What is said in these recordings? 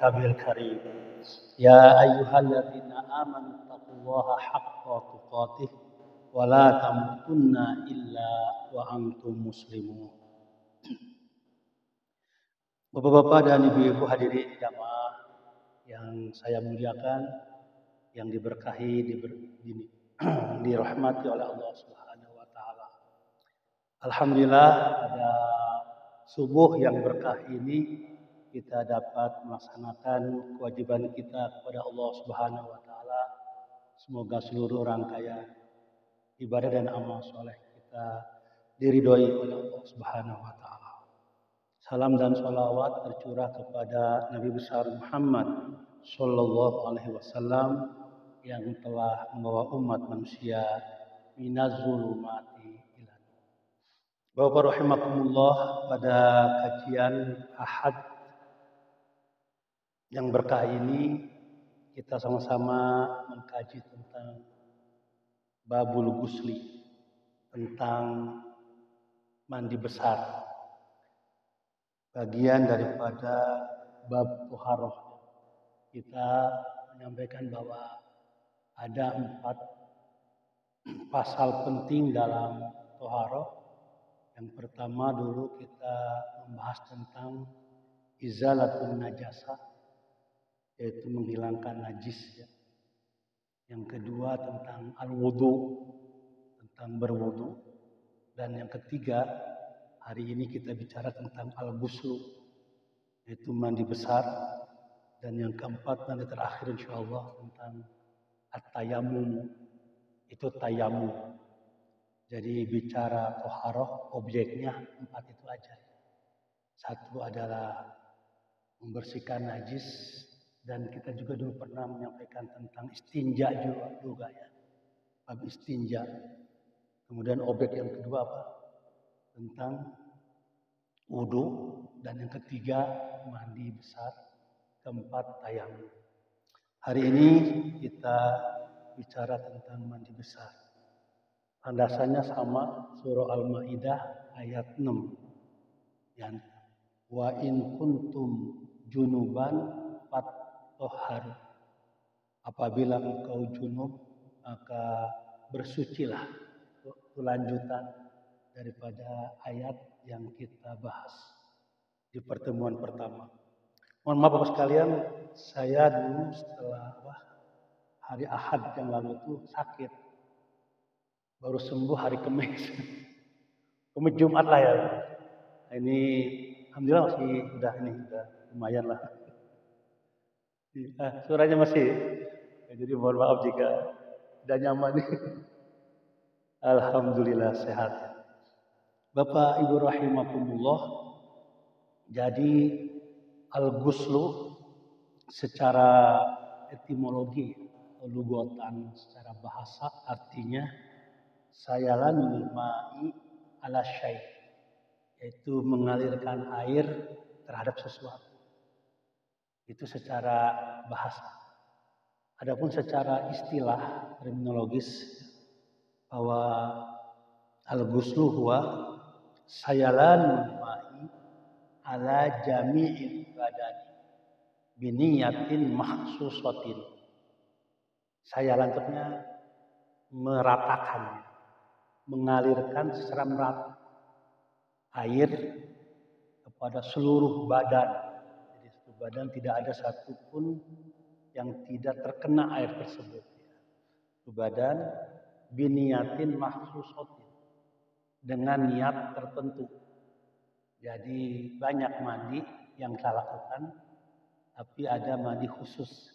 kitabil karim. Ya ayyuhalladzina amanu taqullaha haqqa tuqatih wa la tamutunna illa wa antum muslimun. Bapak-bapak dan ibu-ibu hadirin jamaah yang saya muliakan, yang diberkahi, dirahmati oleh Allah Subhanahu wa taala. Alhamdulillah pada subuh yang berkah ini kita dapat melaksanakan kewajiban kita kepada Allah Subhanahu wa taala. Semoga seluruh rangkaian ibadah dan amal soleh kita diridhoi oleh Allah Subhanahu wa taala. Salam dan sholawat tercurah kepada Nabi besar Muhammad sallallahu alaihi wasallam yang telah membawa umat manusia minaz-zulumati ila nur. Bapak rahimakumullah, pada kajian Ahad yang berkah ini kita sama-sama mengkaji tentang babul gusli, tentang mandi besar. Bagian daripada bab toharoh. Kita menyampaikan bahwa ada 4 pasal penting dalam toharoh. Yang pertama dulu kita membahas tentang izalatun najasah, yaitu menghilangkan najis. Ya. Yang kedua tentang al-wudu, tentang berwudu. Dan yang ketiga, hari ini kita bicara tentang al-ghuslu, yaitu mandi besar. Dan yang keempat nanti terakhir insyaallah tentang at-tayammum, itu tayamum. Jadi bicara toharoh, objeknya 4 itu aja. 1 adalah membersihkan najis, dan kita juga dulu pernah menyampaikan tentang istinja juga ya. Bab istinja. Kemudian objek yang kedua apa? Tentang wudu, dan yang ketiga mandi besar, keempat tayamum. Hari ini kita bicara tentang mandi besar. Landasannya sama, surah Al-Maidah ayat 6. Yang wa in kuntum junuban fattoharu. Apabila engkau junub maka bersucilah. Itu lanjutan daripada ayat yang kita bahas di pertemuan pertama. Mohon maaf Bapak sekalian, saya dulu setelah hari Ahad yang lalu itu sakit. Baru sembuh hari Kamis. Kamis Jumat lah ya. Ini alhamdulillah masih udah lumayan lah. Suaranya masih. Jadi mohon maaf jika tidak nyaman. Alhamdulillah sehat. Bapak Ibu rahimakumullah. Jadi al-ghuslu secara etimologi atau lugotan secara bahasa artinya sayalanul ma'i ala syai', yaitu mengalirkan air terhadap sesuatu. Itu secara bahasa. Adapun secara istilah terminologis bahwa al-ghuslu huwa sayalanul ma'i ala jami'il badani biniyatin mahsusatin. Sayalan artinya meratakan, mengalirkan secara merata air kepada seluruh badan. Jadi seluruh badan tidak ada satupun yang tidak terkena air tersebut. Seluruh badan biniyatin mahsusatin, dengan niat tertentu. Jadi banyak mandi yang kita lakukan, tapi ada mandi khusus,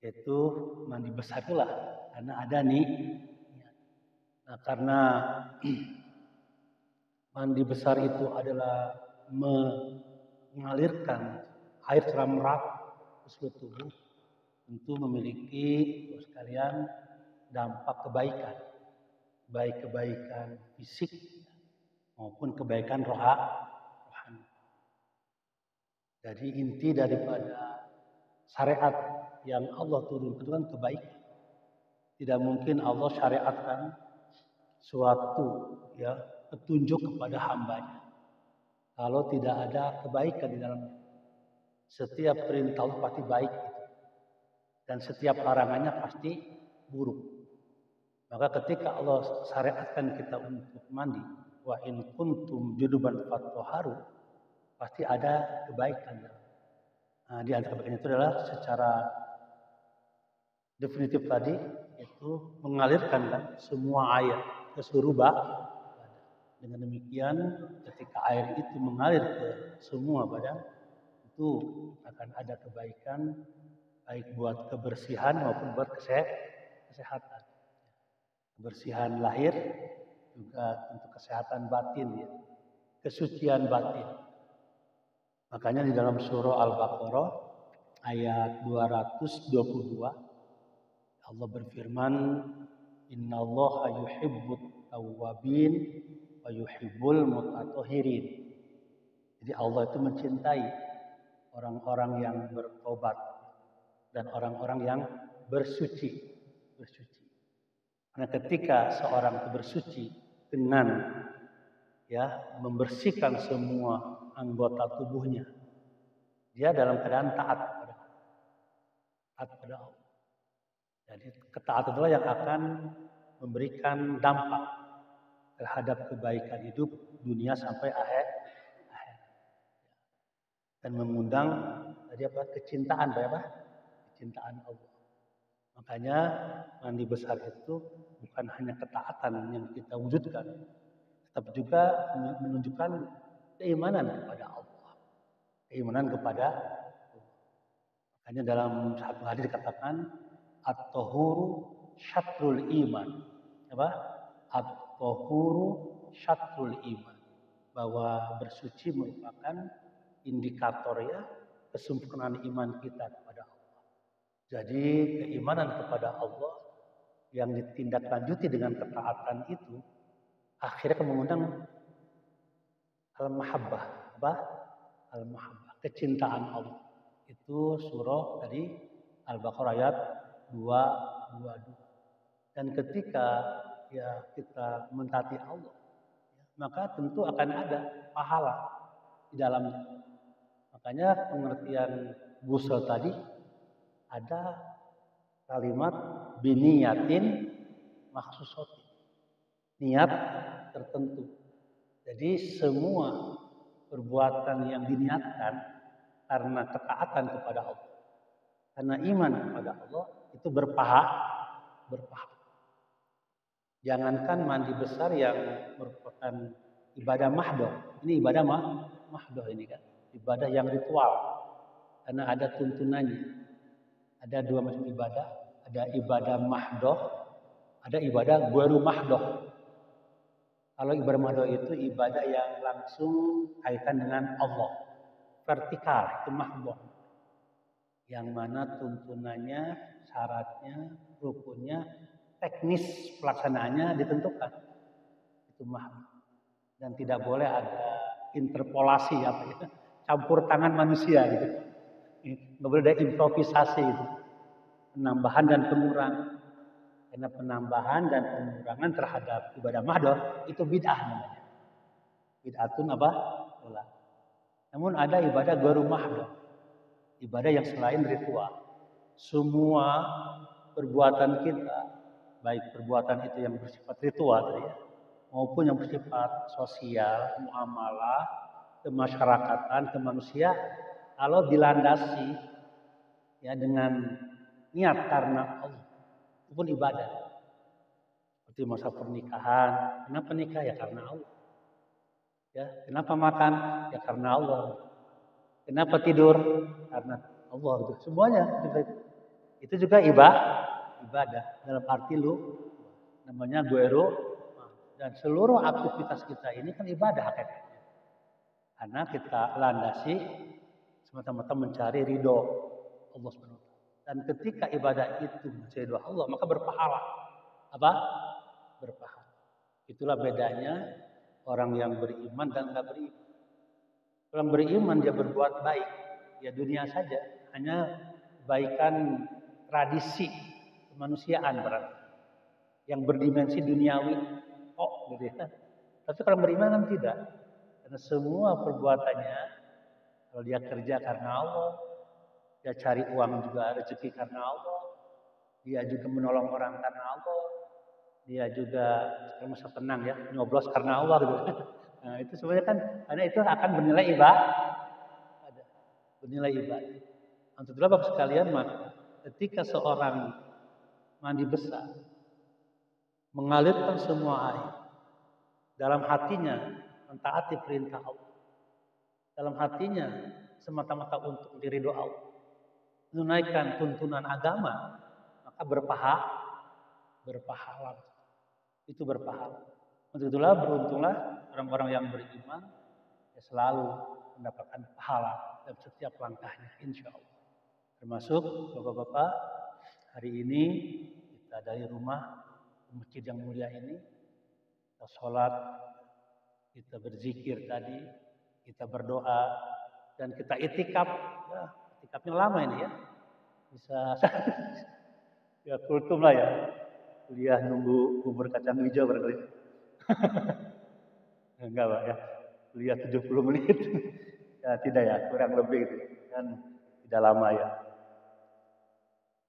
yaitu mandi besar itulah, karena ada nih. Nah, karena mandi besar itu adalah mengalirkan air secara merata ke seluruh tubuh, tentu memiliki sekalian dampak kebaikan, baik kebaikan fisik maupun kebaikan rohani. Jadi inti daripada syariat yang Allah turunkan itu kan kebaikan. Tidak mungkin Allah syariatkan suatu petunjuk kepada hambanya kalau tidak ada kebaikan di dalamnya. Setiap perintah Allah pasti baik gitu. Dan setiap larangannya pasti buruk. Maka ketika Allah syariatkan kita untuk mandi, wa in kuntum junuban fattoharu, pasti ada kebaikan. Nah, di antara kebaikan itu adalah secara definitif tadi itu mengalirkan kan semua air ke seluruh badan. Dengan demikian ketika air itu mengalir ke semua badan itu akan ada kebaikan baik buat kebersihan maupun buat kesehatan. Kebersihan lahir juga untuk kesehatan batin ya. Kesucian batin. Makanya di dalam surah Al-Baqarah ayat 222 Allah berfirman, "Innallaha yuhibbut tawwabin wa yuhibbul mutatahhirin." Jadi Allah itu mencintai orang-orang yang bertobat dan orang-orang yang bersuci. Karena ketika seorang itu bersuci dengan membersihkan semua anggota tubuhnya, dia dalam keadaan taat kepada Allah. Jadi ketaatan itulah yang akan memberikan dampak terhadap kebaikan hidup dunia sampai akhir. Dan mengundang kecintaan kecintaan Allah. Makanya mandi besar itu bukan hanya ketaatan yang kita wujudkan, tapi juga menunjukkan keimanan kepada Allah. Keimanan kepada Allah. Makanya dalam satu hadis dikatakan at-tahuru syatrul iman. At-tahuru syatrul iman. Bahwa bersuci merupakan indikator kesempurnaan iman kita kepada Allah. Jadi keimanan kepada Allah yang ditindaklanjuti dengan ketaatan itu akhirnya mengundang al-mahabbah. Al-mahabbah, kecintaan Allah. Itu surah tadi Al-Baqarah ayat 222. Dan ketika kita mentaati Allah, maka tentu akan ada pahala di dalamnya. Makanya pengertian Busel tadi ada kalimat biniyatin maksusotin. Niat tertentu. Jadi semua perbuatan yang diniatkan karena ketaatan kepada Allah, karena iman kepada Allah itu berpahala. Jangankan mandi besar yang merupakan ibadah mahdoh. Ini ibadah mahdoh ini kan. Ibadah yang ritual. Karena ada tuntunannya. Ada dua macam ibadah. Ada ibadah mahdoh. Ada ibadah ghairu mahdoh. Kalau ibadah mahdoh itu ibadah yang langsung kaitan dengan Allah. Vertikal, itu mahdoh. Yang mana tuntunannya, syaratnya, rukunnya, teknis pelaksanaannya ditentukan. Itu mahdoh. Dan tidak boleh ada interpolasi campur tangan manusia gitu. Nggak boleh ada improvisasi gitu. Penambahan dan pengurangan. Karena penambahan dan pengurangan terhadap ibadah mahdoh itu bid'ah namanya. Bid'atun ulah. Namun ada ibadah ghairu mahdoh. Ibadah yang selain ritual. Semua perbuatan kita, baik perbuatan itu yang bersifat ritual maupun yang bersifat sosial, muamalah, kemasyarakatan, kemanusiaan, kalau dilandasi dengan niat karena Allah, itu pun ibadah. Seperti masa pernikahan, kenapa nikah? Ya karena Allah. Kenapa makan? Ya karena Allah. Kenapa tidur? Karena Allah. Semuanya itu juga ibadah dalam arti namanya ghairu. Dan seluruh aktivitas kita ini kan ibadah hakikatnya. Karena kita landasi semata-mata mencari ridho Allah SWT. Dan ketika ibadah itu mencari ridho Allah, maka berpahala. Berpahala. Itulah bedanya orang yang beriman dan enggak beriman. Orang beriman dia berbuat baik, dunia saja, hanya kebaikan tradisi kemanusiaan berarti. Yang berdimensi duniawi. Tapi kalau beriman kan tidak. Karena semua perbuatannya, kalau dia kerja karena Allah, dia cari uang juga rezeki karena Allah, dia juga menolong orang karena Allah, dia juga sekarang masa tenang ya, nyoblos karena Allah gitu. Nah itu sebenarnya kan, karena itu akan bernilai ibadah, bernilai ibadah. Untuk itulah Bapak sekalian, maka ketika seorang mandi besar, mengalirkan semua air, dalam hatinya mentaati perintah Allah, dalam hatinya semata-mata untuk diridho Allah, menunaikan tuntunan agama, maka berpahala. Itu berpahala. Untuk itulah beruntunglah orang-orang yang beriman ya selalu mendapatkan pahala dalam setiap langkahnya, insya Allah. Termasuk bapak-bapak, hari ini kita dari rumah ke masjid yang mulia ini, kita sholat, kita berzikir tadi, kita berdoa, dan kita itikaf. Ya, itikafnya lama ini ya, bisa ya kultum lah ya, kuliah nunggu bubur kacang hijau barangkali. Enggak Pak ya, kuliah 70 menit. Ya tidak ya, kurang lebih gitu. Kan tidak lama ya.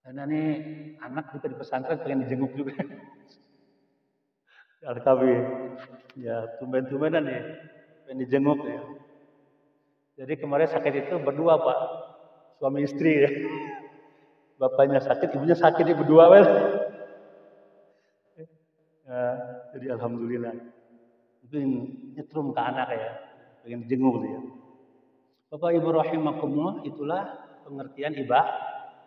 Karena ini anak juga di pesantren pengen dijenguk juga. Al-Kabi, ya tumben-tumbenan nih, pengen dijenguk ya. Jadi kemarin sakit itu berdua Pak, suami istri ya. Bapaknya sakit, ibunya sakit, dia berdua kan. Ya, jadi alhamdulillah. Mungkin nyetrum ke anak ya, pengen dijenguk ya. Bapak Ibu rahimakumullah, itulah pengertian ibadah,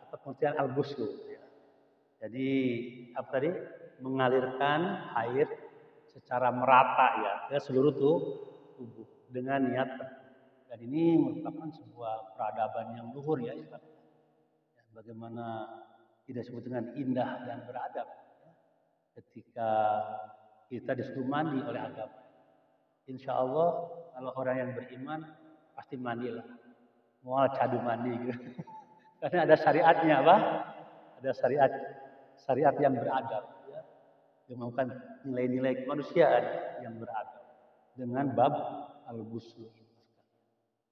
pengertian al-ghusl. Ya. Jadi apa tadi? Mengalirkan air secara merata ya ke seluruh tubuh dengan niat tertentu. Dan ini merupakan sebuah peradaban yang luhur ya Islam. Ya, bagaimana tidak disebut dengan indah dan beradab ya, ketika kita disuruh mandi oleh agama. Insya Allah kalau orang yang beriman pasti mandilah. Mau cadu mandi gitu. Karena ada syariatnya apa? Ada syariat yang beradab ya. Yang melakukan nilai-nilai kemanusiaan yang beradab dengan bab al-ghusl.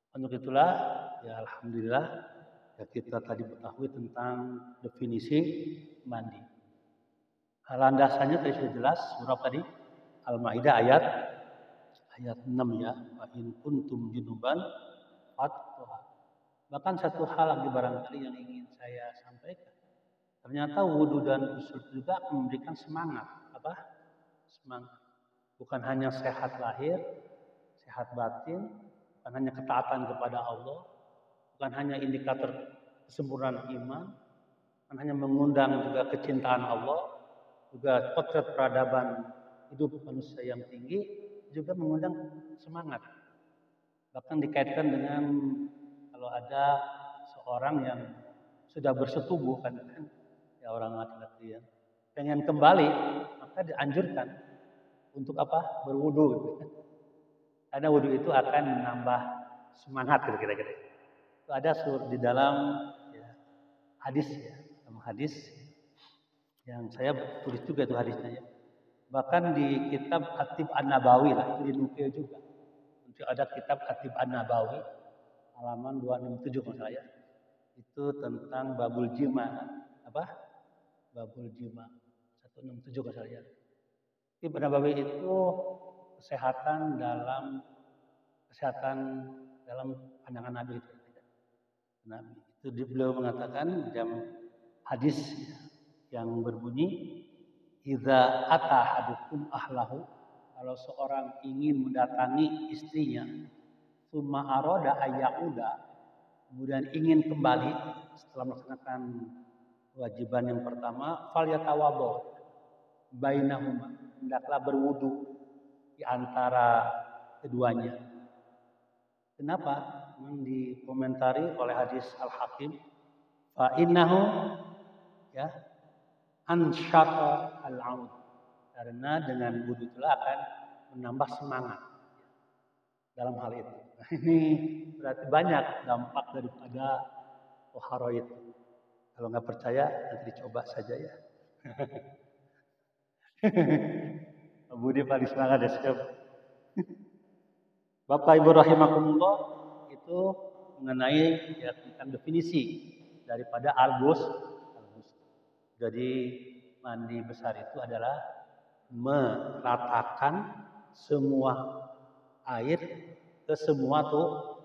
Untuk itulah ya alhamdulillah ya kita tadi mengetahui tentang definisi mandi. Landasannya tadi sudah jelas, surah tadi Al-Maidah ayat 6 ya. Wa in kuntum junuban fatahharu. Bahkan satu hal lagi barangkali yang ingin saya sampaikan. Ternyata wudhu dan ghusl juga memberikan semangat. Apa? Semangat. Bukan hanya sehat lahir, sehat batin, bukan hanya ketaatan kepada Allah, bukan hanya indikator kesempurnaan iman, bukan hanya mengundang juga kecintaan Allah, juga potret peradaban hidup manusia yang tinggi, juga mengundang semangat. Bahkan dikaitkan dengan kalau ada seorang yang sudah bersetubuh kan ya orang laki-laki ya pengen kembali, maka dianjurkan untuk apa? Berwudu gitu. Karena wudu itu akan menambah semangat gitu kira-kira. Itu ada di dalam ya, hadis ya, dalam hadis yang saya tulis juga itu hadisnya ya. Bahkan di kitab At-Tib An-Nabawi lah itu dinukil juga. Untuk ada kitab At-Tib An-Nabawi halaman 267 kalau saya. Itu tentang babul jima. Apa? Babul jima 167 kalau saya. At-Tib An-Nabawi itu kesehatan dalam pandangan Nabi itu. Nabi itu beliau mengatakan dalam hadis yang berbunyi idza ata hadukum ahlahu, kalau seorang ingin mendatangi istrinya, summa arada ayyauda, kemudian ingin kembali setelah melaksanakan kewajiban yang pertama, falyatawaddo bainahuma, hendaklah berwudu di antara keduanya. Kenapa? Yang dikomentari oleh hadis Al-Hakim, fa innahu ya ansyaqa al-aud, karena dengan wudu itulah akan menambah semangat dalam hal itu. Nah, ini berarti banyak dampak daripada toharo itu. Kalau nggak percaya nanti dicoba saja ya. Budi paling semangat ya siap. Bapak Ibu rahimakumullah, itu mengenai ya tentang definisi daripada al-ghusl. Jadi mandi besar itu adalah meratakan semua air ke semua tuh.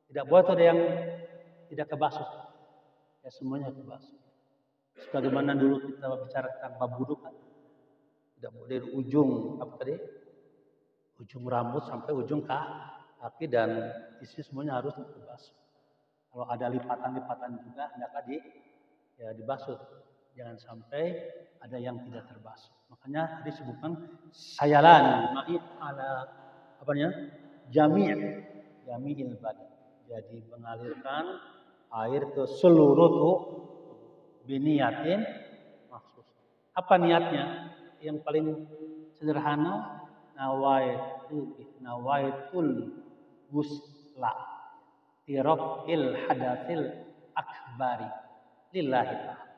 Tidak boleh tuh ada yang tidak kebasuh. Ya semuanya kebasuh. Sebagaimana dulu kita bicara tentang bab wudu kan. Tidak boleh dari ujung apa tadi? Ujung rambut sampai ujung kaki dan isi semuanya harus dibasuh. Kalau ada lipatan-lipatan juga hendaknya dibasuh. Jangan sampai ada yang tidak terbasuh. Makanya disebutkan sayalan ma'i ala apa namanya? Jami'il badan. Jadi mengalirkan air ke seluruh tubuh biniyatin maksud. Apa niatnya? Yang paling sederhana nawaitul gusla tirafil hadatsil akbari lillahi ta'ala.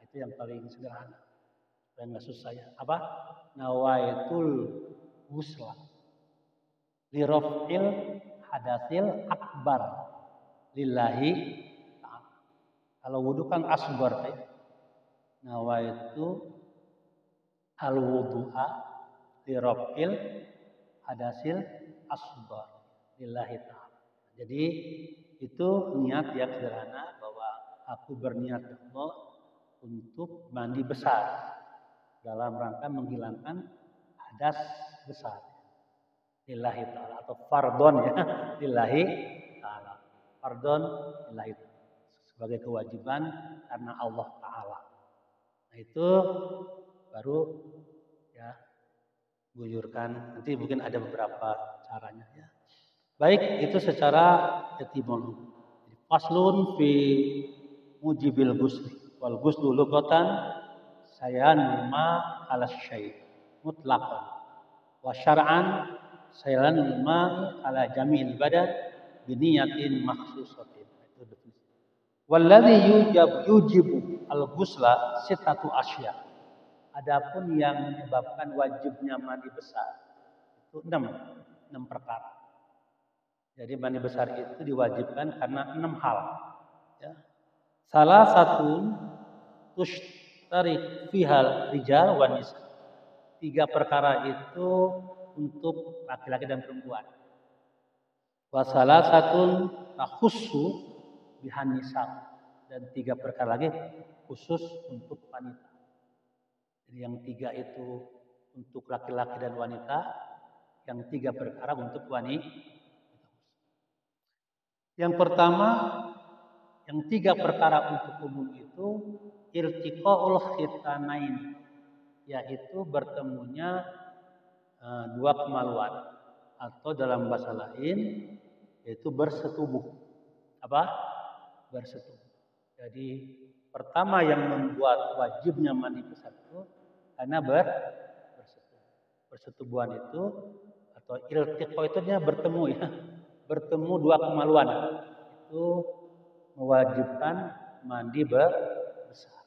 Itu yang paling sederhana. Supaya enggak susah ya. Apa? Nawaitul gusla tirafil hadatsil akbar lillahi ta'ala. Kalau wudu kan asbar ya. Nawaitu al-wudu'a tirafil hadasil asbar lillahi ta'ala. Jadi itu niat yang sederhana bahwa aku berniat Allah untuk mandi besar dalam rangka menghilangkan hadas besar lillahi ta'ala atau fardon ya lillahi ta'ala. Fardon lillahi ta'ala sebagai kewajiban karena Allah ta'ala. Nah itu baru ya guyurkan. Nanti mungkin ada beberapa caranya ya. Baik, itu secara etimologi. Faslun fi mujibil ghusli wal ghuslu lughatan sayanul ma ala syai' mutlaqan wa syar'an sayanul ma ala jami'il badan bi niyatin makhsusatin. Itu definisi. Walladzi yujibu al-ghusla sittatu asya. Adapun yang menyebabkan wajibnya mandi besar itu 6 perkara. Jadi mandi besar itu diwajibkan karena 6 hal. Ya. Salah satu tushtarik fihal rijal wa nisa. 3 perkara itu untuk laki-laki dan perempuan. Wa salah satu takhussu bihan nisa. Dan 3 perkara lagi khusus untuk wanita. Jadi yang 3 itu untuk laki-laki dan wanita, yang 3 perkara untuk wanita. Yang pertama, yang 3 perkara untuk umum itu iltiqaul khitanain, yaitu bertemunya 2 kemaluan atau dalam bahasa lain yaitu bersetubuh. Apa? Bersetubuh. Jadi pertama yang membuat wajibnya mandi besar itu karena bersetubuh. Persetubuhan itu atau iltiqa itu bertemu ya. Bertemu 2 kemaluan. Itu mewajibkan mandi besar.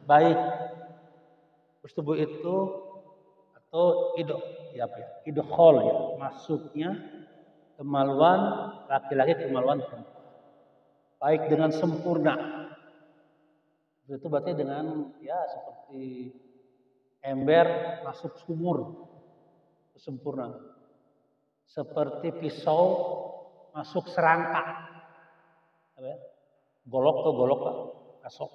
Baik bersetubuh itu atau idkhol ya, masuknya kemaluan laki-laki kemaluan perempuan. Baik dengan sempurna. Itu berarti dengan ya seperti ember masuk sumur sempurna. Seperti pisau masuk serangka. Apa ya? Golok kasok.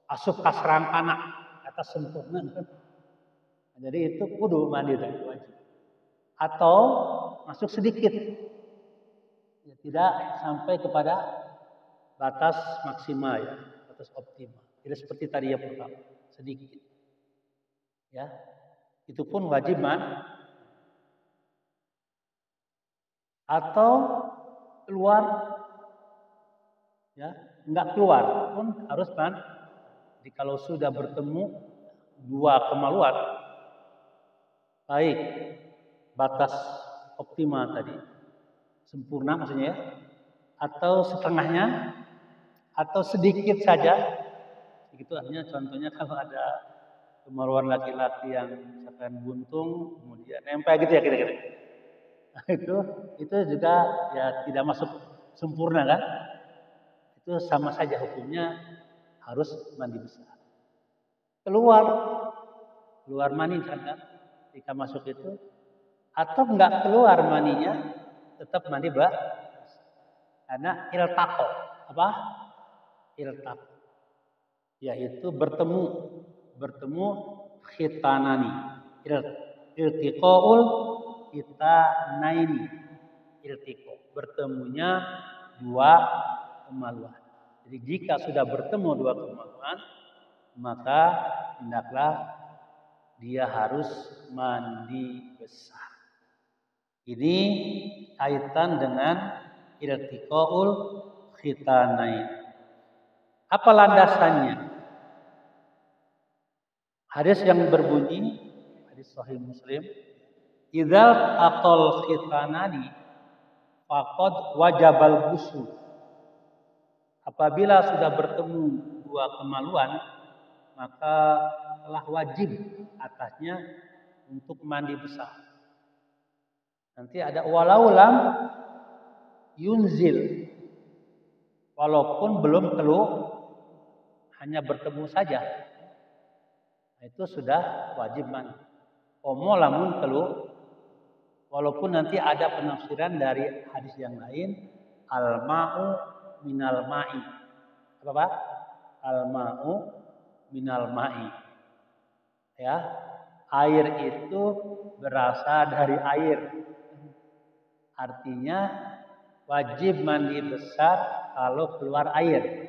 Asup ka serangkana kata sempurna. Jadi itu kudu mandi tadi wajib. Atau masuk sedikit. Ya, tidak sampai kepada batas maksimal ya, batas optimal. Tidak seperti tadi yang pertama, sedikit. Ya. Itu pun wajib atau keluar ya, enggak keluar pun harus jadi kalau sudah bertemu 2 kemaluan baik batas optimal tadi sempurna maksudnya ya, atau setengahnya atau sedikit saja. Itu artinya contohnya kalau ada kemaluan laki-laki yang misalkan buntung kemudian nempel gitu ya kira-kira. Nah, itu juga ya tidak masuk sempurna kan? Itu sama saja hukumnya harus mandi besar. Keluar mani kan? Ketika masuk itu atau enggak keluar maninya tetap mandi besar. Karena iltaqo, apa? Iltaqo. Yaitu bertemu khitanani. Iltiqaul khitanaini. Iltiqo, bertemunya dua kemaluan. Jadi jika sudah bertemu dua kemaluan, maka hendaklah dia harus mandi besar. Ini kaitan dengan iltiqaul khitanain. Apa landasannya? Hadis yang berbunyi, hadis Sahih Muslim, idzal aqal khitanani faqad wajabal ghusl. Apabila sudah bertemu dua kemaluan, maka telah wajib atasnya untuk mandi besar. Nanti ada walau lam yunzil, walaupun belum keluar, hanya bertemu saja, itu sudah wajib mandi. Omo lamun keluar, walaupun nanti ada penafsiran dari hadis yang lain, al-ma'u minal ma'i. Apa Pak? Al-ma'u minal ma'i. Ya, air itu berasal dari air. Artinya wajib mandi besar kalau keluar air.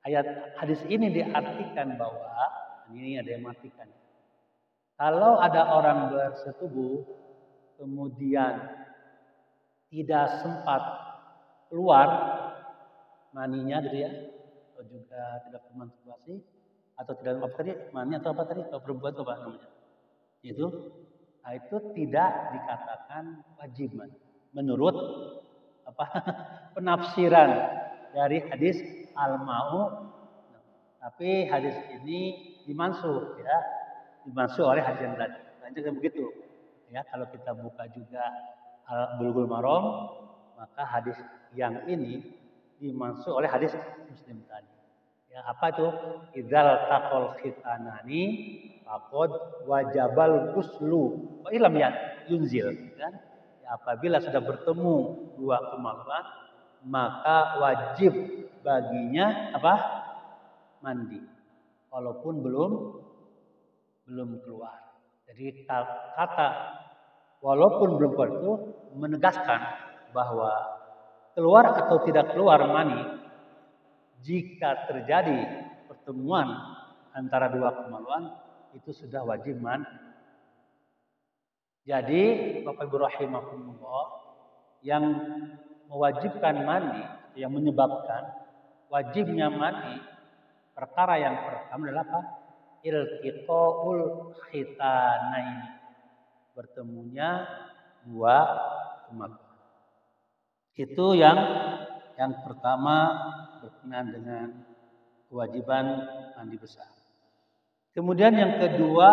Ayat hadis ini diartikan bahwa ini ada yang matikan. Kalau ada orang bersetubuh kemudian tidak sempat keluar maninya gitu ya, atau juga tidak bermasturbasi atau tidak apa tadi mani atau apa tadi kalau perempuan apa namanya itu, nah itu tidak dikatakan wajib mandi menurut apa penafsiran dari hadis al-ma'u. Tapi hadis ini dimansuh ya, dimansuh oleh hadis yang tadi. Lanjut begitu ya, kalau kita buka juga Bulughul Maram, maka hadis yang ini dimansuh oleh hadis Muslim tadi. Ya, apa itu? Idzal taqal khitanani faqad wajabal ghuslu wa illam yunzil kan? Ya, apabila sudah bertemu dua kemaluan, maka wajib baginya apa? Mandi, walaupun belum keluar. Jadi kata walaupun belum keluar itu menegaskan bahwa keluar atau tidak keluar mani, jika terjadi pertemuan antara dua kemaluan itu sudah wajib mandi. Jadi Bapak Ibu rahimakumullah, yang mewajibkan mandi, yang menyebabkan wajibnya mandi, perkara yang pertama adalah apa? Iltiqaul khitanaini. Bertemunya dua kemaluan. Itu yang pertama berkenaan dengan kewajiban mandi besar. Kemudian yang kedua,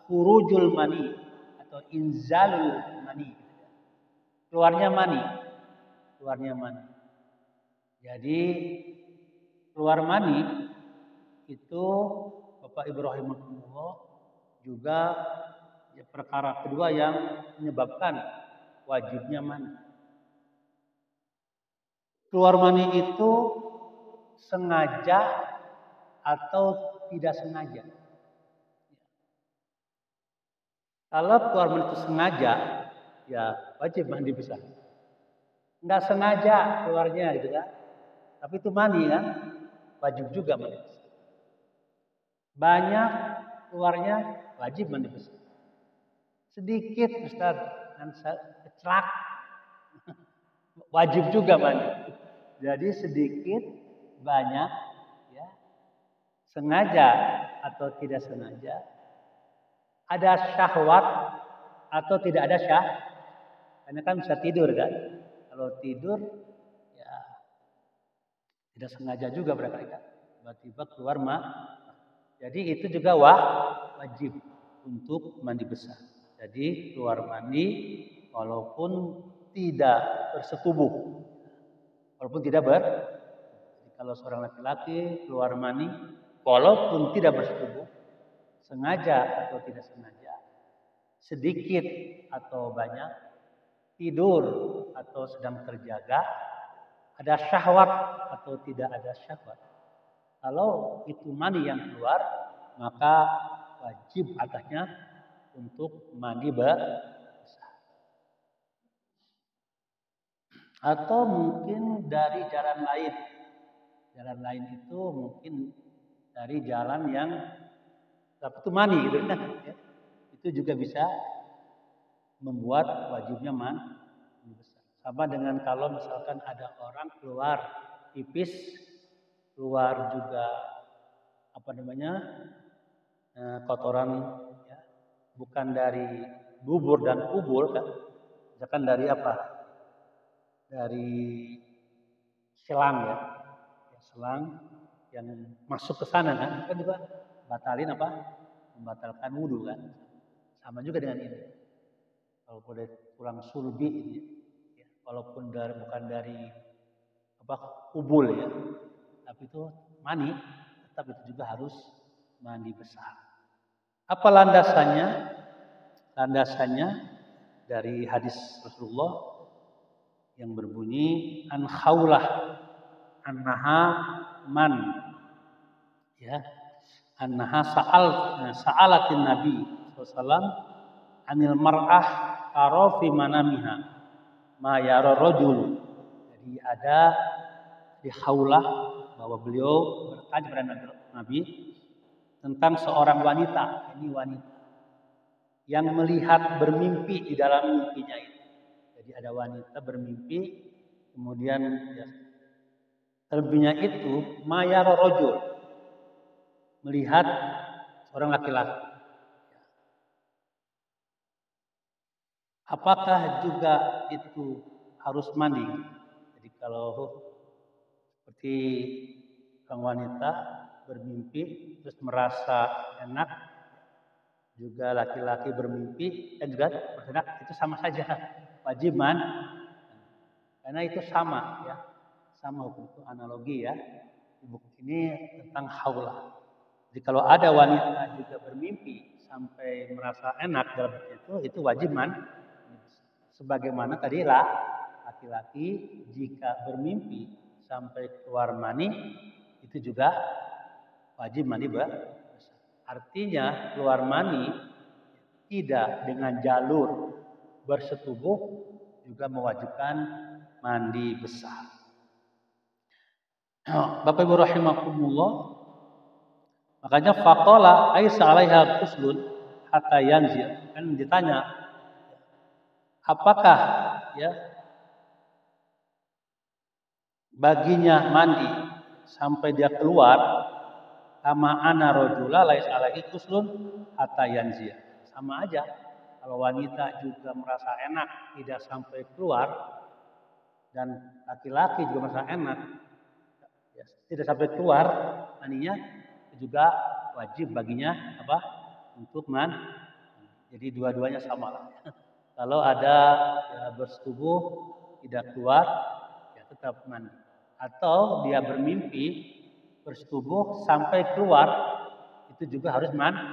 khurujul mani atau inzalul mani. Keluarnya mani. Jadi keluar mani itu Bapak Ibu rahimakumullah juga perkara kedua yang menyebabkan wajibnya mani. Keluar mani itu sengaja atau tidak sengaja. Kalau keluar mani itu sengaja, ya wajib mandi besar. Enggak sengaja keluarnya gitu kan. Tapi itu mani kan, wajib juga mandi besar. Banyak keluarnya wajib mandi besar. Sedikit Ustaz, dan kecelak wajib juga mandi. Jadi sedikit, banyak, ya, sengaja atau tidak sengaja, ada syahwat atau tidak ada syahwat. Karena kan bisa tidur kan. Kalau tidur, ya tidak sengaja juga berkali kan. Tiba-tiba keluar Jadi itu juga wajib untuk mandi besar. Jadi keluar mandi walaupun tidak bersetubuh. walaupun tidak jadi kalau seorang laki-laki keluar mani walaupun tidak bersetubuh, sengaja atau tidak sengaja, sedikit atau banyak, tidur atau sedang terjaga, ada syahwat atau tidak ada syahwat. Kalau itu mani yang keluar, maka wajib atasnya untuk mandi besar. Atau mungkin dari jalan lain. Jalan lain itu mungkin dari jalan yang tapi itu mani gitu kan. Ya. Itu juga bisa membuat wajibnya mandi besar. Sama dengan kalau misalkan ada orang keluar pipis, keluar juga kotoran ya, bukan dari bubur dan kubur kan, misalkan dari dari selang ya, selang yang masuk ke sana kan juga membatalkan wudhu kan, sama juga dengan ini. Kalau boleh pulang sulbi ini, ya, walaupun bukan dari kubul ya, tapi itu mani, tetap itu juga harus mandi besar. Apa landasannya? Landasannya dari hadis Rasulullah yang berbunyi an khaulah annaha man ya annaha sa'alatin nabi sallallahu anil mar'ah taro fi manamiha ma yara rajul. Jadi ada di khaulah bahwa beliau bertanya kepada Nabi tentang seorang wanita, ini wanita yang melihat bermimpi di dalam mimpinya itu. Jadi ada wanita bermimpi, kemudian ya, mimpinya itu mayar rojul, melihat seorang laki-laki. Apakah juga itu harus mandi? Jadi kalau seperti seorang wanita bermimpi terus merasa enak, juga laki-laki bermimpi dan juga berenak, itu sama saja wajib karena itu sama ya, sama hukum itu analogi ya. Ini tentang haulah. Jadi kalau ada wanita juga bermimpi sampai merasa enak dalam itu wajib sebagaimana tadi lah laki-laki jika bermimpi sampai keluar mani itu juga wajib mandi besar. Artinya keluar mani tidak dengan jalur bersetubuh juga mewajibkan mandi besar. Bapak Ibu rahimakumullah, makanya faqala aisa 'alaiha ghuslun hatta yanzil. Kan ditanya, apakah ya baginya mandi sampai dia keluar kama ana rajula laisa 'alaihi ghuslun hatta yanzil. Sama aja. Kalau wanita juga merasa enak tidak sampai keluar dan laki-laki juga merasa enak ya, tidak sampai keluar maninya juga wajib baginya untuk jadi dua-duanya sama lah. Kalau ada ya, bersetubuh tidak keluar ya tetap mandi. Atau dia bermimpi bersetubuh sampai keluar itu juga harus mandi.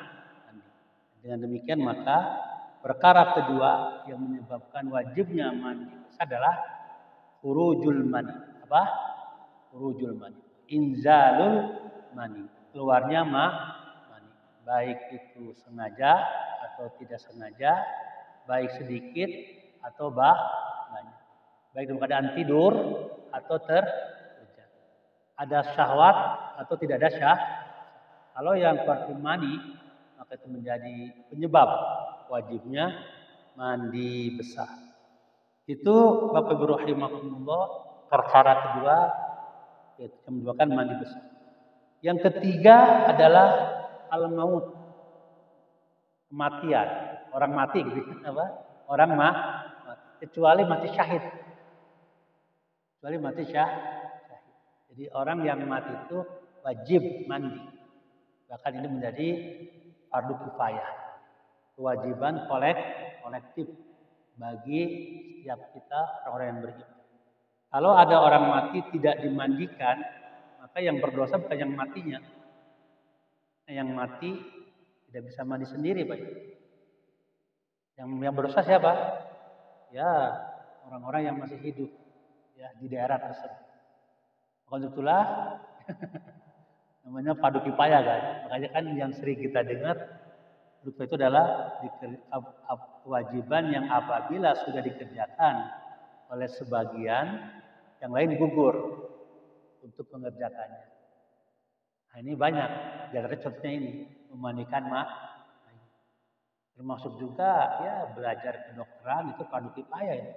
Dengan demikian maka perkara kedua yang menyebabkan wajibnya mandi adalah khurujul mani. Khurujul mani. Inzalul mani. Keluarnya mani. Baik itu sengaja atau tidak sengaja, baik sedikit atau banyak. Baik dalam keadaan tidur atau terjaga. Ada syahwat atau tidak ada syahwat. Kalau yang keluar mani maka itu menjadi penyebab wajibnya mandi besar. Itu Bapak Ibu rahimakumullah perkara kedua, yaitu yang menyebabkan mandi besar. Yang ketiga adalah al-maut, kematian. Orang mati gitu Orang mati, kecuali mati syahid. Kecuali mati syahid. Jadi orang yang mati itu wajib mandi. Bahkan ini menjadi fardu kifayah, kewajiban kolektif bagi setiap kita orang yang beriman. Kalau ada orang mati tidak dimandikan, maka yang berdosa bukan yang matinya. Yang mati tidak bisa mandi sendiri, Pak. Yang berdosa siapa? Ya, orang-orang yang masih hidup ya di daerah tersebut. Maka itulah namanya paduki paya kan. Makanya kan yang sering kita dengar paduki itu adalah kewajiban yang apabila sudah dikerjakan oleh sebagian, yang lain gugur untuk mengerjakannya. Nah ini banyak, jadi contohnya ini memandikan termasuk juga ya belajar kedokteran itu paduki paya ya.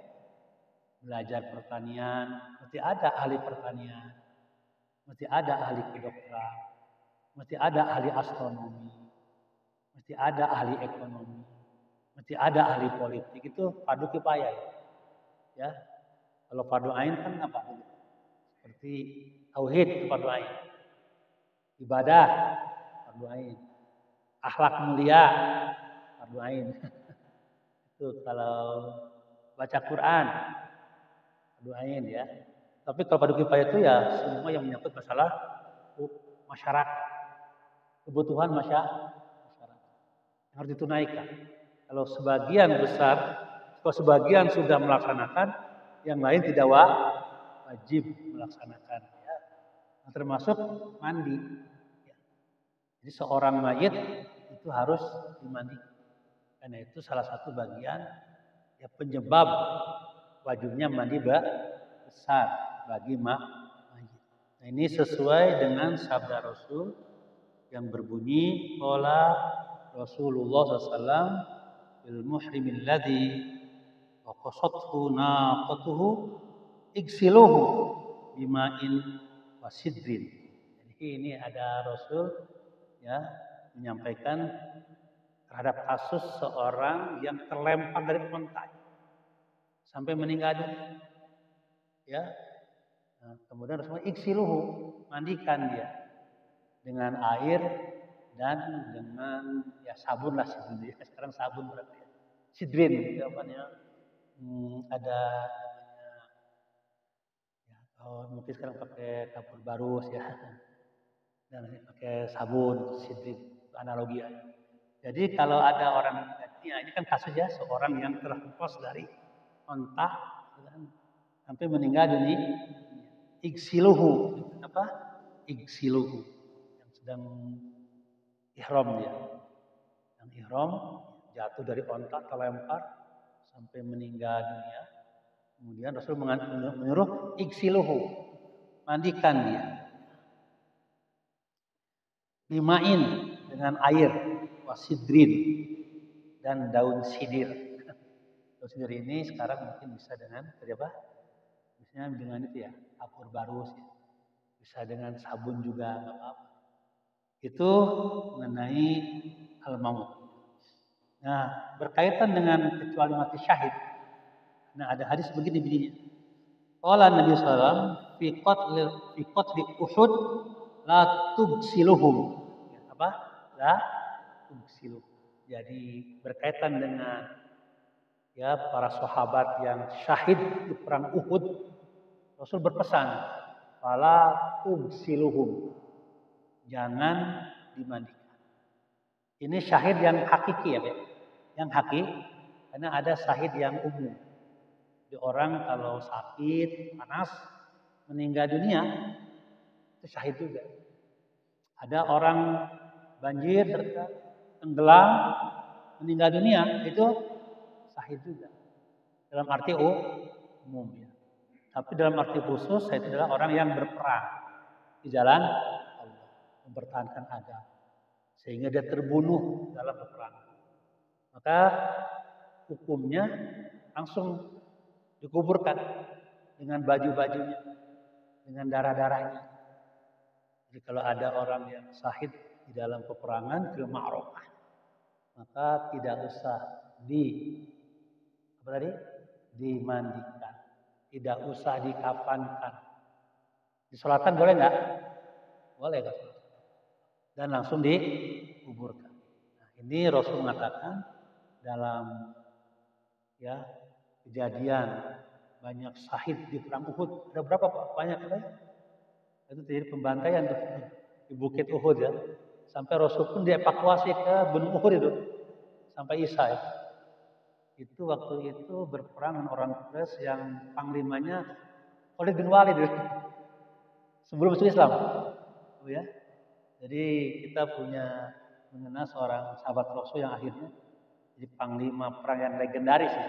Belajar pertanian, mesti ada ahli pertanian, mesti ada ahli kedokteran, mesti ada ahli astronomi, mesti ada ahli ekonomi, mesti ada ahli politik. Itu paduki paya ya. Kalau fardu ain kan apa? Seperti tauhid itu fardu ain. Ibadah fardu ain. Akhlak mulia fardu ain. Itu kalau baca Quran fardu ain ya. Tapi kalau paduki paya itu ya semua yang menyangkut masalah masyarakat. Kebutuhan masyarakat yang harus ditunaikan. Kalau sebagian besar, kalau sebagian sudah melaksanakan, yang lain tidak wajib melaksanakan. Ya. Nah, termasuk mandi. Ya. Jadi seorang mayit itu harus dimandi. Karena itu salah satu bagian ya penyebab wajibnya mandi besar bagi mayit. Nah, ini sesuai dengan sabda Rasul yang berbunyi qala Rasulullah SAW bil muhrimil ladzi wa qasathu naqatuhu igsiluhu bima'in wasidrin. Jadi ini ada Rasul ya menyampaikan terhadap kasus seorang yang terlempar dari onta sampai meninggal dunia. Ya. Nah, kemudian Rasulullah igsiluhu, mandikan dia dengan air dan dengan ya sabun lah sidrin. Sekarang sabun berarti ya. Sidrin itu apa namanya? Ada mungkin sekarang pakai kapur barus ya. Dan pakai sabun sidrin analogi. Jadi kalau ada orang ya, ini kan kasus ya seorang yang terhempas dari onta sampai meninggal dunia. Igsiluhu apa? Igsiluhu yang sedang ihram dia. Yang ihram jatuh dari onta terlempar sampai meninggal dunia. Kemudian Rasul menyuruh igsiluhu, mandikan dia. Bimain dengan air, wasidrin dan daun sidir. Daun sidir ini sekarang mungkin bisa dengan apa? Misalnya dengan itu ya, kapur barus ya. Bisa dengan sabun juga nggak apa-apa. Itu mengenai al-maut. Nah, berkaitan dengan kecuali mati syahid. Nah, ada hadis begini bunyinya. Qala Nabi sallallahu fi qatli Uhud la tugsiluhum. Ya, apa? La tugsiluhum. Jadi berkaitan dengan ya para sahabat yang syahid di perang Uhud, Rasul berpesan, fala tugsiluhum. Jangan dimandikan. Ini syahid yang hakiki ya, yang hakiki, karena ada syahid yang umum. Di orang kalau sakit, panas, meninggal dunia, itu syahid juga. Ada orang banjir, tenggelam, meninggal dunia, itu syahid juga. Dalam arti umum ya. Tapi dalam arti khusus, itu adalah orang yang berperang di jalan Allah, mempertahankan agama. Sehingga dia terbunuh dalam peperangan. Maka hukumnya langsung dikuburkan dengan baju-bajunya, dengan darah-darahnya. Jadi kalau ada orang yang syahid di dalam peperangan fil ma'rakah, maka tidak usah dimandikan, tidak usah dikafankan. Disolatkan boleh nggak? Boleh kan? Dan langsung dikuburkan. Nah, ini Rasul mengatakan dalam ya kejadian banyak syahid di perang Uhud. Ada berapa Pak? Banyak kan? Itu terjadi pembantaian tuh di Bukit Uhud ya. Sampai Rasul pun dievakuasi ke Gunung Uhud itu. Sampai Isa ya. Itu waktu itu berperang dengan orang Quraisy yang panglimanya Khalid bin Walid ya. Sebelum masuk Islam. Oh ya. Jadi kita punya mengenal seorang sahabat Rasul yang akhirnya jadi panglima perang yang legendaris ya.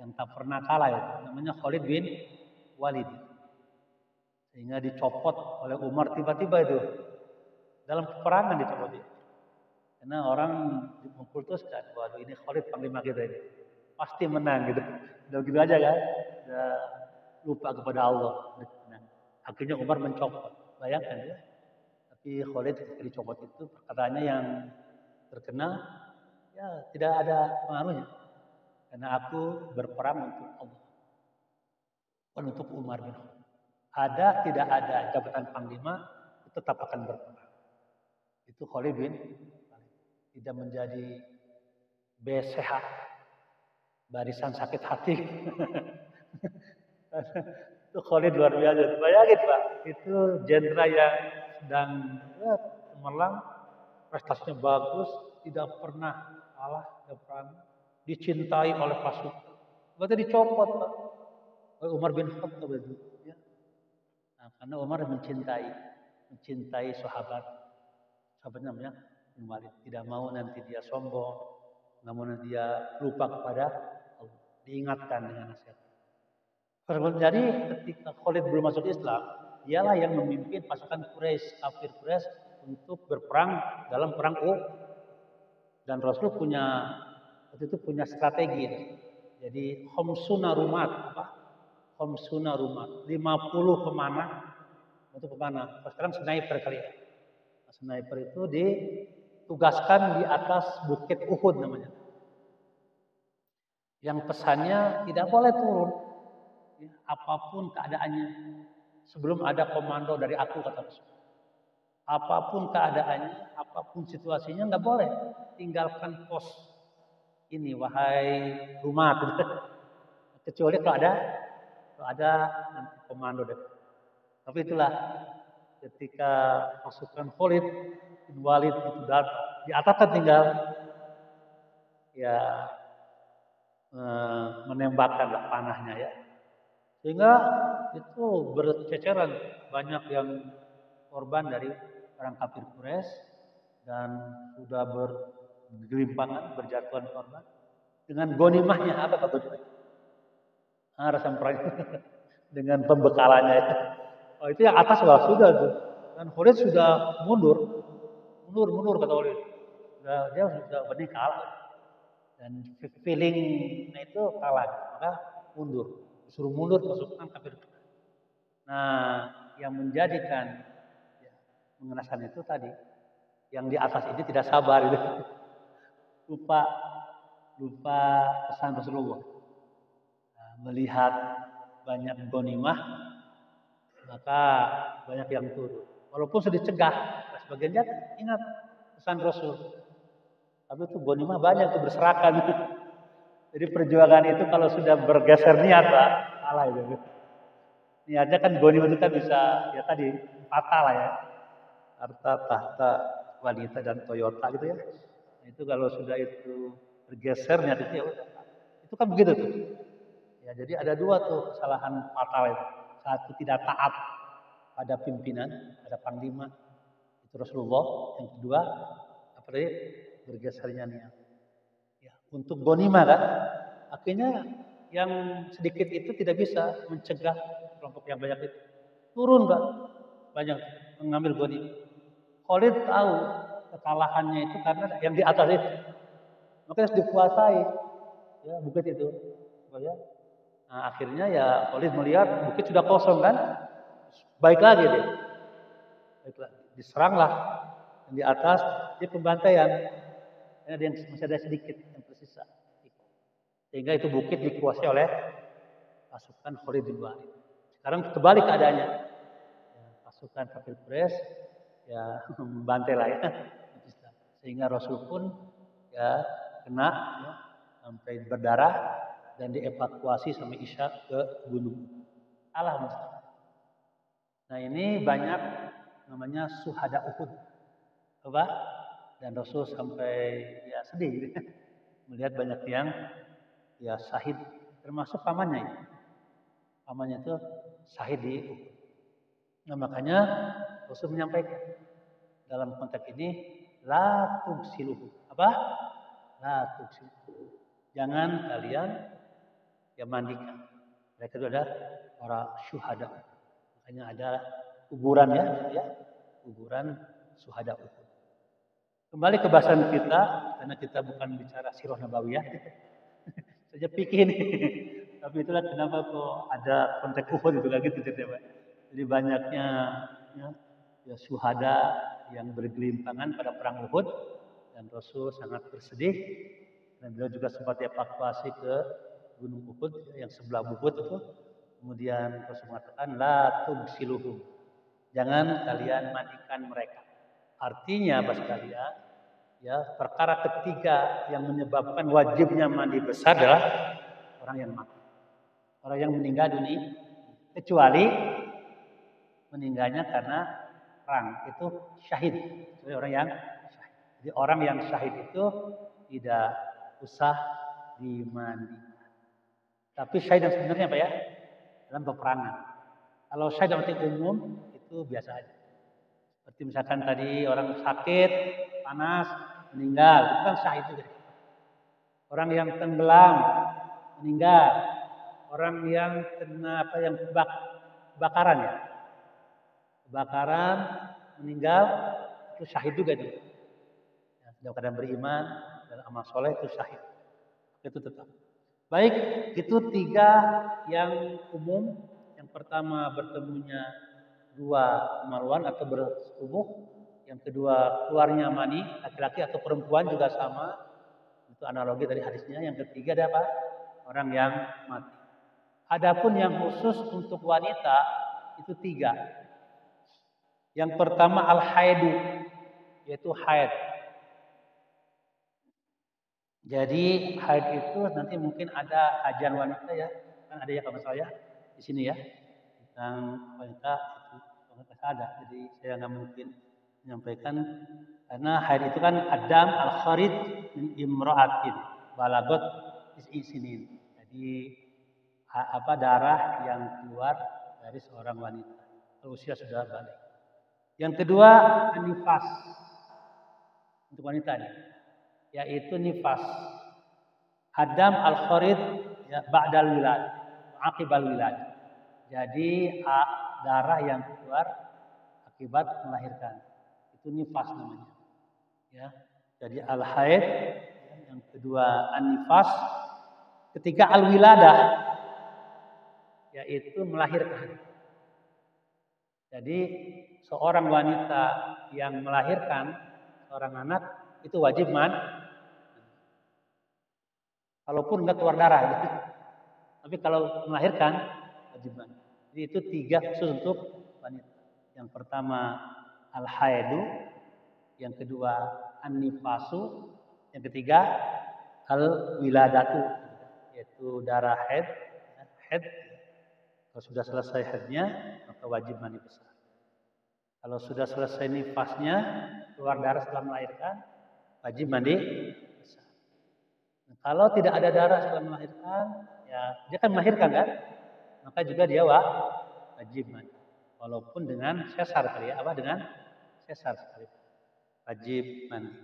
Yang tak pernah kalah ya. Namanya Khalid bin Walid. Sehingga dicopot oleh Umar tiba-tiba itu. Dalam peperangan dicopot dia. Karena orang mengkultuskan, waduh ini Khalid panglima kita ini. Pasti menang gitu. Udah gitu aja kan. Udah lupa kepada Allah. Akhirnya Umar mencopot. Bayangkan ya. Tapi Khalid ketika dicopot itu perkataannya yang terkenal ya tidak ada pengaruhnya. Karena aku berperang untuk Allah. Bukan untuk Umar bin Khattab. Ada tidak ada jabatan panglima tetap akan berperang. Itu Khalid bin tidak menjadi BSH barisan sakit hati. Itu Khalid luar biasa. Bayangin Pak, itu jenderal yang sedang ya, cemerlang, prestasinya bagus, tidak pernah kalah dalam perang, dicintai oleh pasukan. Berarti dicopot Pak oleh Umar bin Khattab itu. Ya. Nah, karena Umar mencintai sahabatnya namanya bin Walid. Tidak mau nanti dia sombong, nggak mau nanti dia lupa kepada Allah. Diingatkan dengan nasihat. Jadi ketika Khalid belum masuk Islam, dialah yang memimpin pasukan Quraisy, kafir Quraisy untuk berperang dalam perang Uhud. Dan Rasul waktu itu punya strategi. Jadi khamsuna rumat, apa? Khamsuna rumat, 50 pemanah untuk pemanah. Sekarang sniper kali ya. Sniper itu ditugaskan di atas Bukit Uhud namanya. Yang pesannya tidak boleh turun. Ya, apapun keadaannya. Sebelum ada komando dari aku kata Rasul. Apapun keadaannya, apapun situasinya nggak boleh tinggalkan pos ini wahai rumah. Kecuali kalau ada nanti komando dari. Tapi itulah ketika pasukan Khalid bin Walid itu datang, di atas kan tinggal ya menembakkan panahnya ya. Sehingga itu berceceran banyak yang korban dari orang kafir Quraisy dan sudah bergelimpangan berjatuhan korban dengan gonimahnya apa gonimahnya? Rasan perang dengan pembekalannya itu. Oh itu yang atas sudah tuh. Dan Khalid sudah mundur kata Khalid. Dia sudah benih kalah dan feelingnya itu kalah maka mundur. Disuruh mundur pasukan kafir. Nah, yang menjadikan ya, mengenaskan itu tadi, yang di atas ini tidak sabar itu. lupa pesan Rasulullah. Nah, melihat banyak gonimah, maka banyak yang turun. Walaupun sudah dicegah, sebagian jatuh. Ingat pesan Rasul. Tapi itu gonimah banyak itu berserakan. Jadi perjuangan itu kalau sudah bergeser niat, Pak, salah itu. Niatnya kan gonimah itu kan bisa ya tadi fatal lah ya. Harta, tahta, wanita dan Toyota gitu ya. Nah, itu kalau sudah itu bergeser niat itu ya udah. Itu kan begitu tuh. Ya, jadi ada dua tuh kesalahan fatal itu. Satu tidak taat pada pimpinan, pada panglima itu Rasulullah. Yang kedua apa tadi bergesernya niat. Ya, untuk gonimah kan, akhirnya yang sedikit itu tidak bisa mencegah kelompok yang banyak itu. Turun Pak, banyak mengambil gonimah. Khalid tahu kekalahannya itu karena yang di atas itu. Makanya harus dikuasai. Ya, bukit itu. Ya. Nah, akhirnya ya Khalid melihat bukit sudah kosong kan. Baik lagi dia. Baiklah. Diseranglah. Dan di atas dia pembantaian. Karena dia masih ada sedikit yang tersisa. Sehingga itu bukit dikuasai oleh pasukan Khalid bin Walid. Sekarang kembali keadaannya. Ya, pasukan kafir Quraisy ya membantai lah ya. Sehingga Rasul pun ya kena ya, sampai berdarah dan dievakuasi sama Isya ke gunung. Kalah Musa. Nah ini banyak namanya syuhada Uhud. Apa? Dan Rasul sampai ya sedih gitu. Melihat banyak yang ya syahid, termasuk pamannya ya. Pamannya itu syahid di Uhud. Nah makanya Rasul menyampaikan dalam konteks ini la tugsiluhu. Apa? La tugsiluhu. Jangan kalian ya mandikan. Mereka itu ada para syuhada. Makanya ada kuburan ya, kuburan syuhada Uhud. Kembali ke bahasan kita, karena kita bukan bicara sirah nabawiyah, saja pikir nih. Tapi itulah kenapa kok ada konteks Uhud itu lagi gitu, Pak. Jadi banyaknya ya syuhada yang bergelimpangan pada perang Uhud dan Rasul sangat bersedih dan beliau juga sempat dievakuasi ke Gunung Uhud yang sebelah Uhud itu. Kemudian Rasul mengatakan la tugsiluhum. Jangan kalian mandikan mereka. Artinya Bapak sekalian, ya perkara ketiga yang menyebabkan wajibnya mandi besar adalah orang yang mati. Orang yang meninggal dunia, kecuali meninggalnya karena perang, itu syahid. Jadi orang yang syahid. Jadi orang yang syahid itu tidak usah dimandikan. Tapi syahid yang sebenarnya apa ya? Dalam peperangan. Kalau syahid dalam arti umum itu biasa aja. Seperti misalkan tadi orang sakit, panas, meninggal, itu kan syahid juga. Orang yang tenggelam, meninggal. Orang yang kena apa yang kebakaran ya. Kebakaran, meninggal, itu syahid juga itu. Ya, dalam keadaan beriman dan amal soleh itu syahid. Itu tetap. Baik, itu tiga yang umum. Yang pertama bertemunya dua kemaluan atau bersetubuh. Yang kedua keluarnya mani, laki-laki atau perempuan juga sama. Itu analogi dari hadisnya. Yang ketiga ada apa? Orang yang mati. Adapun yang khusus untuk wanita itu tiga. Yang pertama al-haidu, yaitu haid. Jadi haid itu nanti mungkin ada kajian wanita ya, kan ada ya kalau saya di sini ya tentang wanita itu ada. Jadi saya nggak mungkin menyampaikan karena haid itu kan adam al-kharid min imra'atin balagot isinin. Jadi apa darah yang keluar dari seorang wanita kalau usia sudah balik. Yang kedua nifas untuk wanita ini, yaitu nifas. Adam al-kharid ya, ba'dal wilad, akibal wilad. Jadi darah yang keluar akibat melahirkan. Itu nifas namanya. Ya. Jadi al-haid, yang kedua an-nifas, ketiga al-wiladah, yaitu melahirkan. Jadi seorang wanita yang melahirkan seorang anak itu wajib kalaupun nggak keluar darah, gitu. Tapi kalau melahirkan wajib mandi. Jadi itu tiga khusus untuk wanita. Yang pertama al-haidu, yang kedua an-nifasu, yang ketiga al-wiladatu, yaitu darah haid. Kalau sudah selesai haidnya, maka wajib mandi besar. Kalau sudah selesai nifasnya, keluar darah setelah melahirkan, wajib mandi besar. Nah, kalau tidak ada darah setelah melahirkan, ya dia kan melahirkan kan, maka juga dia wajib mandi. Walaupun dengan sesar kali ya, dengan sesar sekali. Wajib mandi.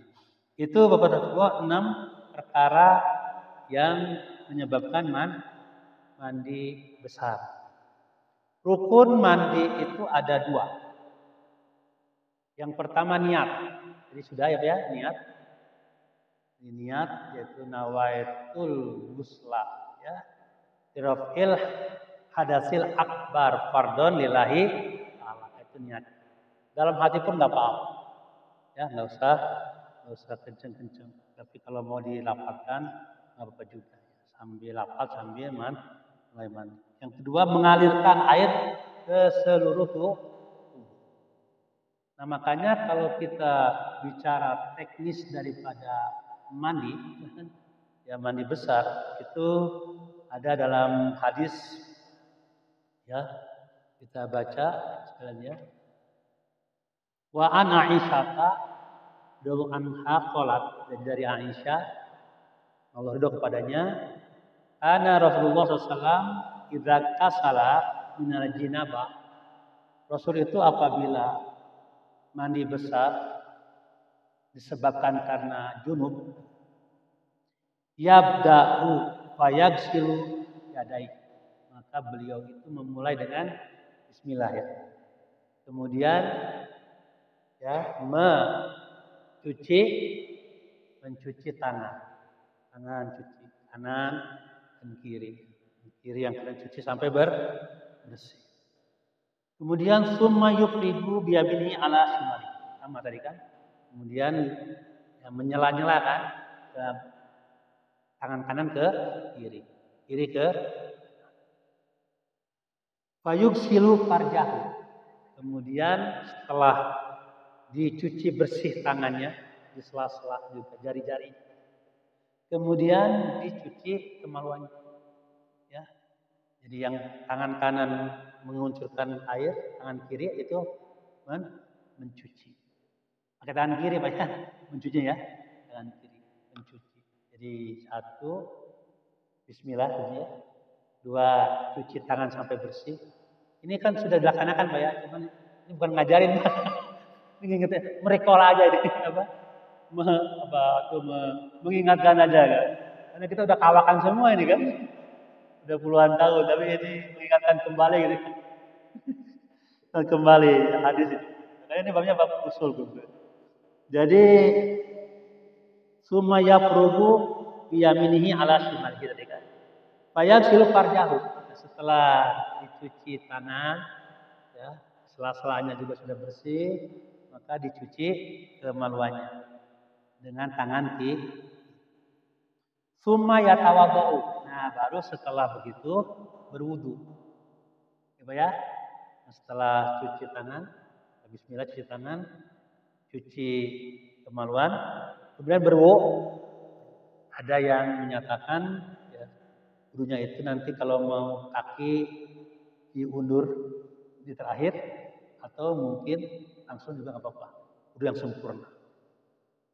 Itu Bapak-Bapak 6 perkara yang menyebabkan mandi besar. Rukun mandi itu ada 2. Yang pertama niat. Jadi sudah ya niat. Niat yaitu nawaitul ghusla ya. Tirafil hadasil akbar fardhon lillahi ta'ala. Itu niat. Dalam hati pun enggak apa-apa. Ya, enggak usah kenceng-kenceng. Tapi kalau mau dilafalkan enggak apa-apa juga. Sambil lafal sambil mulai mandi. Yang kedua mengalirkan air ke seluruh tubuh. Nah makanya kalau kita bicara teknis daripada mandi, ya mandi besar itu ada dalam hadis ya, kita baca sekalian ya. Wa an Aisyata dulu anha qalat, dari Aisyah Allah ridho kepadanya, ana Rasulullah SAW idza kasala minal jinabah. Rasul itu apabila mandi besar disebabkan karena junub, yabda'u fayaghsilu yadai, maka beliau itu memulai dengan bismillah ya. Kemudian ya mencuci tangan cuci kanan dan kiri yang kalian cuci sampai bersih. Kemudian summa yufridu biyaminihi ala shimali, sama tadi kan. Kemudian ya, menyela-nyela kan ke tangan kanan ke kiri ke fayughsilu farjahu. Kemudian setelah dicuci bersih tangannya, di sela-sela juga jari-jari, kemudian dicuci kemaluannya ya. Jadi yang tangan kanan menguncurkan air, tangan kiri itu mencuci. Pakai tangan kiri Pak ya, mencuci ya, tangan kiri mencuci. Jadi satu bismillah ya. Dua, cuci tangan sampai bersih. Ini kan sudah dilaksanakan Pak ya, cuman ini bukan ngajarin Pak. Ini ingetnya merekola aja ini apa? Mengingatkan aja kan. Karena kita udah kawakan semua ini kan. Udah puluhan tahun, tapi ini mengingatkan kembali gitu. Kembali hadis ini. Karena ini babnya bab usul gitu. Jadi sumaya prubu biyaminihi ala shimal kita kan. Fayaghsilu farjahu. Setelah dicuci tangan ya, sela-selanya juga sudah bersih, maka dicuci kemaluannya dengan tangan kiri. Summa yatawadhu. Nah, baru setelah begitu berwudu. Ya, setelah cuci tangan, bismillah cuci tangan, cuci kemaluan, kemudian berwudu. Ada yang menyatakan ya, wudunya itu nanti kalau mau kaki diundur di terakhir, atau mungkin langsung juga nggak apa-apa. Wudu yang sempurna.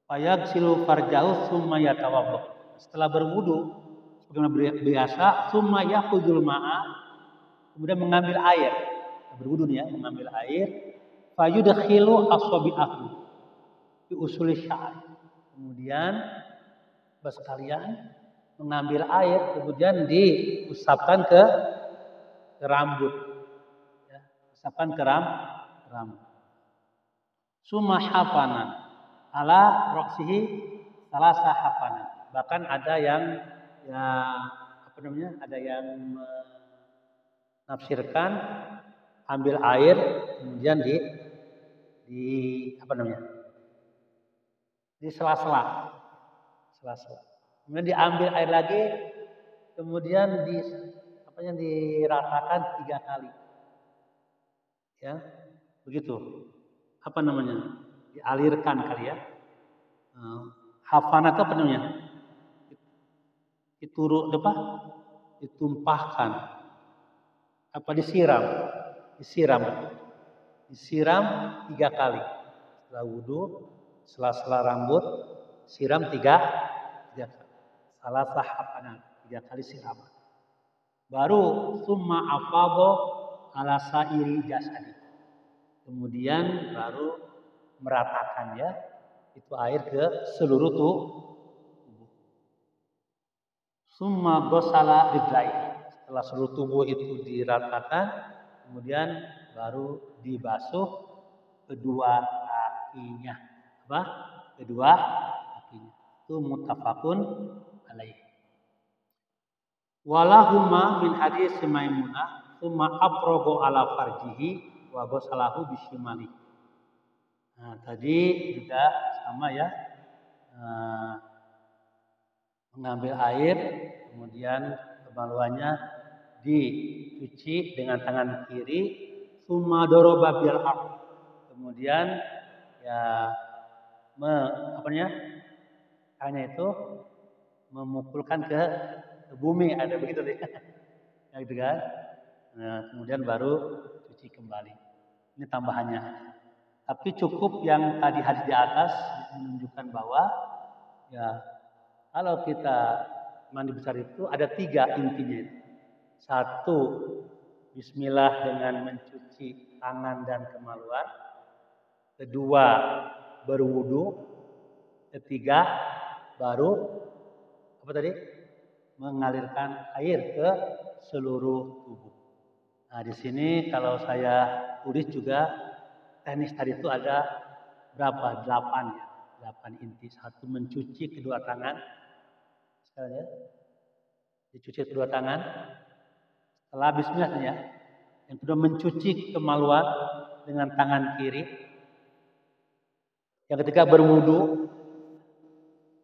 Fayaghsilu farjahu summa yatawadhu. Setelah berwudu sebagaimana biasa, summa yakhudul ma'a, kemudian mengambil air. Berwudu nih ya, mengambil air. Fayudkhilu asabi'ahu fi usuli sya'ri. Kemudian sekalian mengambil air, kemudian diusapkan ke rambut. Ya, usapkan ke rambut. Summa hafanan ala ra'sihi salasa hafanan. Bahkan ada yang ya ada yang menafsirkan ambil air kemudian di di sela-sela. Kemudian diambil air lagi, kemudian diratakan 3 kali. Ya. Begitu. Dialirkan kali ya. Hafana itu ditumpahkan, disiram 3 kali. Setelah wudu, sela-sela rambut, siram 3 kali. Salah hafana, 3 kali siraman. Baru summa afadho ala sairi jasadi. Kemudian baru meratakan ya, itu air ke seluruh tubuh. Summa ghasala rijlaihi. Setelah seluruh tubuh itu diratakan, kemudian baru dibasuh kedua kakinya. Kedua kakinya. Itu muttafaqun alaih. Walahuma min hadis Maimunah, summa afrogo ala farjihi wa ghasalahu bisyimali. Nah, tadi juga sama ya. Mengambil air, kemudian kemaluannya dicuci dengan tangan kiri, summa doroba bil ardh. Kemudian ya tangannya itu memukulkan ke ke bumi, ada begitu deh. Ya gitu kan. Nah, kemudian baru cuci kembali. Ini tambahannya. Tapi cukup yang tadi hadis di atas menunjukkan bahwa ya kalau kita mandi besar itu ada 3 intinya. 1, bismillah dengan mencuci tangan dan kemaluan. 2, berwudu. 3, baru apa tadi? Mengalirkan air ke seluruh tubuh. Nah, di sini kalau saya tulis juga teknis tadi itu ada berapa? 8 ya. 8 inti. 1, mencuci kedua tangan. Sekarang ya. Dicuci kedua tangan. Setelah bismillah ya. Yang kedua, mencuci kemaluan dengan tangan kiri. Yang ketiga, berwudu.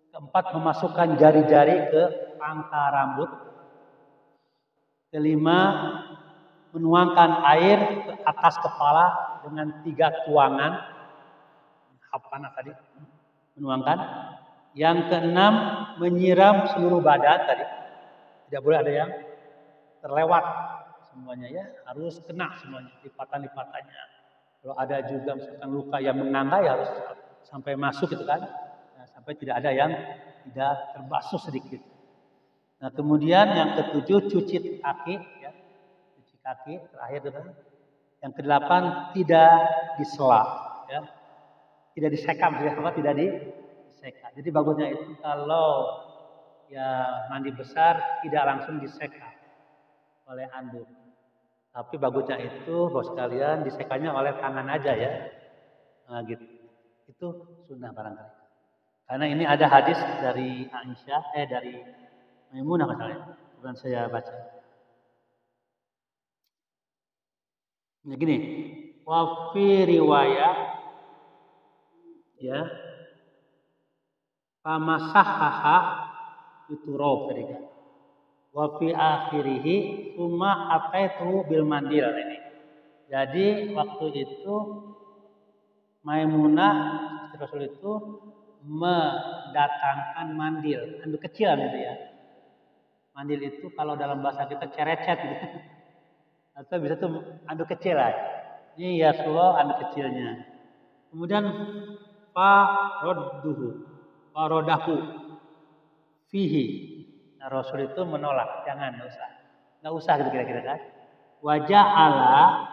Keempat, memasukkan jari-jari ke pangkal rambut. Kelima, menuangkan air ke atas kepala dengan 3 tuangan. Apa tadi? Menuangkan. Yang keenam, menyiram seluruh badan tadi. Tidak boleh ada yang terlewat semuanya ya, harus kena semuanya, lipatan-lipatannya. Kalau ada juga misalkan luka yang menganga ya harus sampai masuk gitu kan. Nah, sampai tidak ada yang tidak terbasuh sedikit. Nah, kemudian yang ke-7 cuci kaki ya. Cuci kaki terakhir itu kan. Yang ke-8 tidak disela ya. Tidak disekam ya, tidak diseka. Jadi bagusnya itu kalau ya mandi besar tidak langsung diseka oleh anduk. Tapi bagusnya itu bos kalian disekanya oleh tangan aja ya. Nah, gitu. Itu sunnah barangkali. Karena ini ada hadis dari Aisyah, dari Maimunah misalnya. Bukan saya baca. Nah gini, wa fi riwayat ya, famasahhaha itu roh tadi kan. Wa fi akhirih summa ataitu bil mandil ini. Jadi waktu itu Maimunah istri Rasul itu mendatangkan mandil, anduk kecil gitu ya. Mandil itu kalau dalam bahasa kita cerecet gitu. Atau bisa tuh anduk kecil lah. Ini ya Rasulullah anduk kecilnya. Kemudian farodahu fihi. Nah, Rasul itu menolak, jangan, nggak usah gitu kira-kira kan. Wajah Allah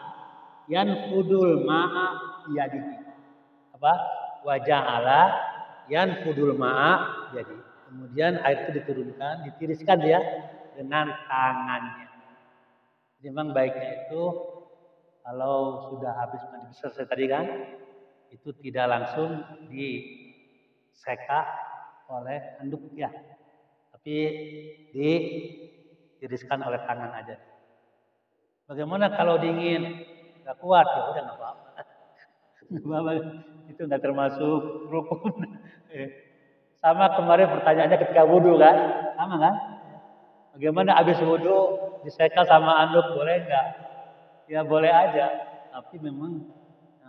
yanfudul ma'a yadihi. Apa? Wajah Allah yanfudul ma'a jadi. Kemudian air itu diturunkan, ditiriskan dia dengan tangannya. Jadi memang baiknya itu kalau sudah habis mandi besar tadi kan, itu tidak langsung diseka oleh handuk ya, tapi ditiriskan oleh tangan aja. Bagaimana kalau dingin nggak kuat ya udah nggak apa-apa. Itu nggak termasuk rukun. Sama kemarin pertanyaannya ketika wudhu kan, sama kan? Bagaimana habis wudhu diseka sama anduk boleh nggak? Ya boleh aja, tapi memang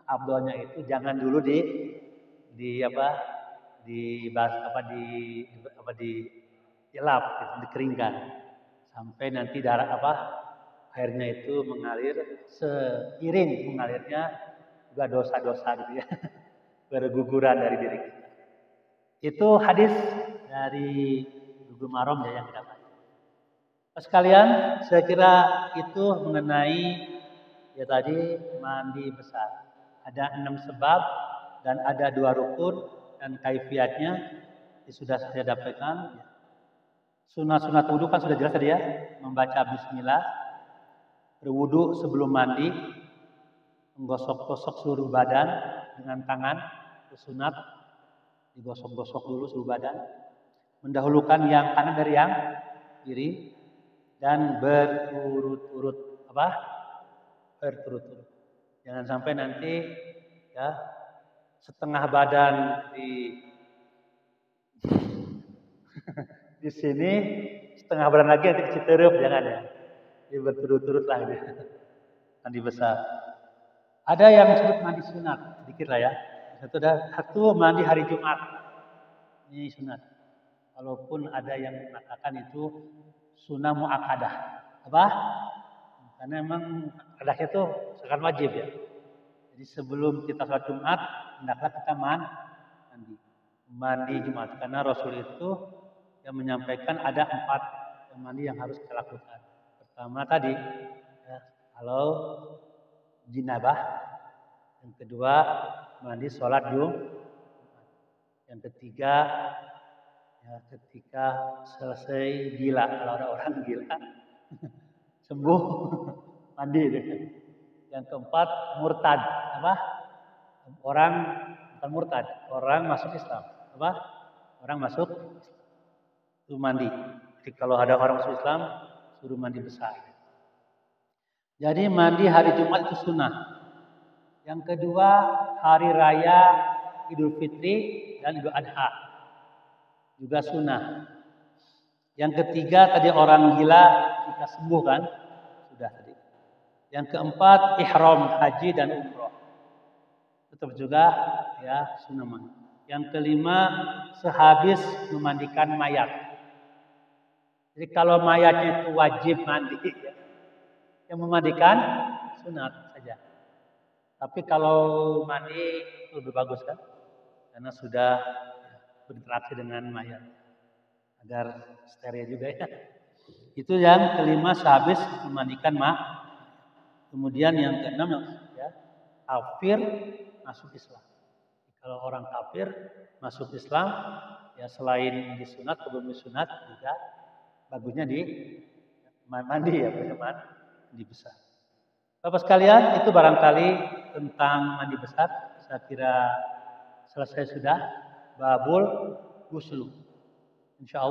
abdolnya itu jangan dulu dilap, gitu, dikeringkan sampai nanti airnya itu mengalir seiring mengalirnya juga dosa-dosa gitu ya berguguran dari diri kita. Itu hadis dari Bulughul Maram ya yang kita baca. Sekalian, saya kira itu mengenai ya tadi mandi besar. Ada 6 sebab dan ada 2 rukun dan kaifiatnya sudah saya dapatkan. Sunat-sunat wudhu kan sudah jelas tadi ya, membaca bismillah, berwudhu sebelum mandi, menggosok-gosok seluruh badan dengan tangan, sunat, digosok-gosok dulu seluruh badan, mendahulukan yang kanan dari yang kiri, dan berturut-turut berturut-turut. Jangan sampai nanti ya setengah badan di sini, setengah badan lagi nanti Citerup, jangan ya. Jadi berturut-turut lah ini. Mandi besar. Ada yang disebut mandi sunat, sedikit lah ya. Satu mandi hari Jumat. Ini sunat. Walaupun ada yang mengatakan itu sunnah muakkadah. Apa? Karena memang akadahnya itu sangat wajib ya. Jadi sebelum kita sholat Jumat, hendaklah kita mandi. Mandi Jumat. Karena Rasul itu yang menyampaikan ada 4 mandi yang harus kita lakukan. Pertama tadi, ya, kalau jinabah. Yang kedua, mandi sholat Jumat. Yang ketiga, ya, ketika selesai gila. Kalau ada orang gila, sembuh, mandi deh. Yang keempat, murtad. Apa? Orang bukan murtad, orang masuk Islam. Apa? Orang masuk itu mandi. Jadi kalau ada orang masuk Islam, suruh mandi besar. Jadi mandi hari Jumat itu sunnah. Yang kedua, hari raya Idul Fitri dan Idul Adha. Juga sunnah. Yang ketiga, tadi orang gila jika sembuh kan? Sudah tadi. Yang keempat, ihram haji dan umroh. Tetap juga ya sunnah mandi. Yang kelima, sehabis memandikan mayat. Jadi kalau mayatnya itu wajib mandi, ya. Yang memandikan sunat saja. Tapi kalau mandi itu lebih bagus kan? Karena sudah berinteraksi dengan mayat. Agar steril juga ya. Itu yang kelima, sehabis memandikan Kemudian yang keenam ya, kafir masuk Islam. Kalau orang kafir masuk Islam, ya selain disunat, sebelum disunat juga bagusnya di mandi ya, mandi besar. Bapak sekalian, itu barangkali tentang mandi besar. Saya kira selesai sudah. Babul ghusl. Insyaallah.